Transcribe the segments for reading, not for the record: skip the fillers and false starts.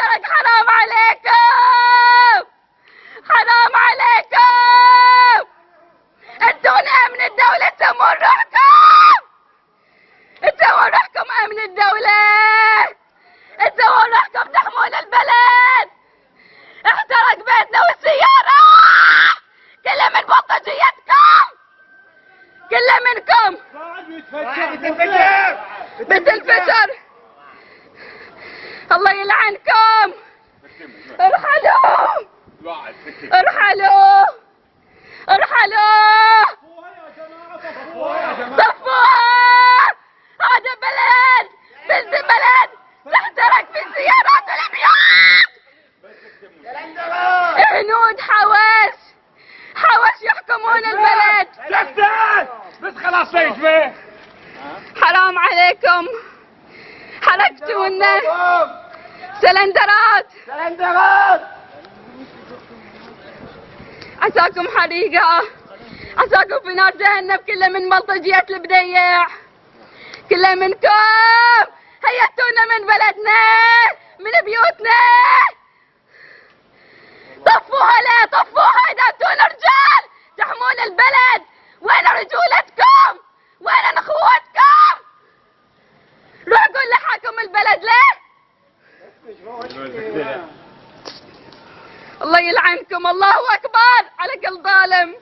احترق. حرام عليكم، حرام عليكم. انتون امن الدولة تسمون روحكم، تسوون روحكم امن الدولة، تسوون روحكم تحمون البلد. احترق بيتنا والسيارة، كله من بلطجيتكم، كله منكم. بنت الفجر الله يلعنكم. ارحلوا ارحلوا ارحلوا، صفوها. هذا بلد، بنت بلد تحترق في السيارات والبيوت. هنود حوش، حوش يحكمون البلد. بس خلاص يشبه. حرام عليكم، حرقتونا. سلندرات عساكم حريقة، عساكم في نار جهنم. كله من بلطجية البديع، كله منكم. هيئتونا من بلدنا، من بيوتنا. طفوها، لا طفوها اذا انتون رجال تحمون البلد. وين رجولتكم؟ وين اخوتكم؟ روح قول لحاكم البلد ليه. الله يلعنكم. الله اكبر على كل ظالم.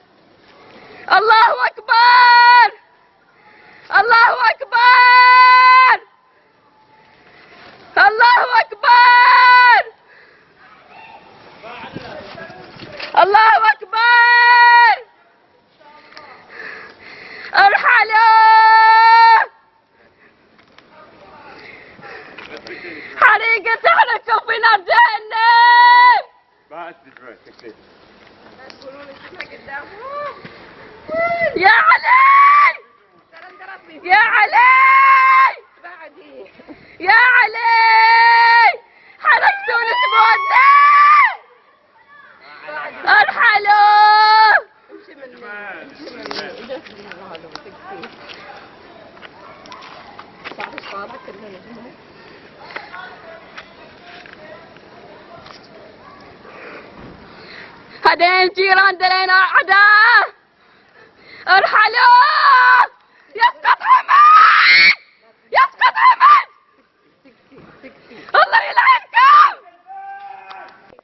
الله اكبر، الله اكبر، الله اكبر، الله اكبر. ارحلوا. حريقة تحرقكم في نار جهنم. يا علي، يا علي، يا علي، حرقتون سبوتنا. ارحلوا. هذين جيران دلينا اعداء. ارحلوا. يسقط عمد، يسقط عمد. الله يلعنكم.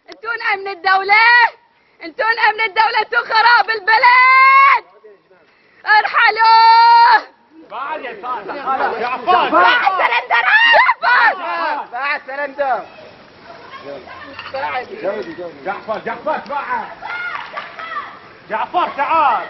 انتون امن الدولة، انتون امن الدولة، انتون خراب البلد. ارحلوا. بعد يا جعفر، بعد سلندر، بعد سلندر. جعفر بعد. جعفر تعال.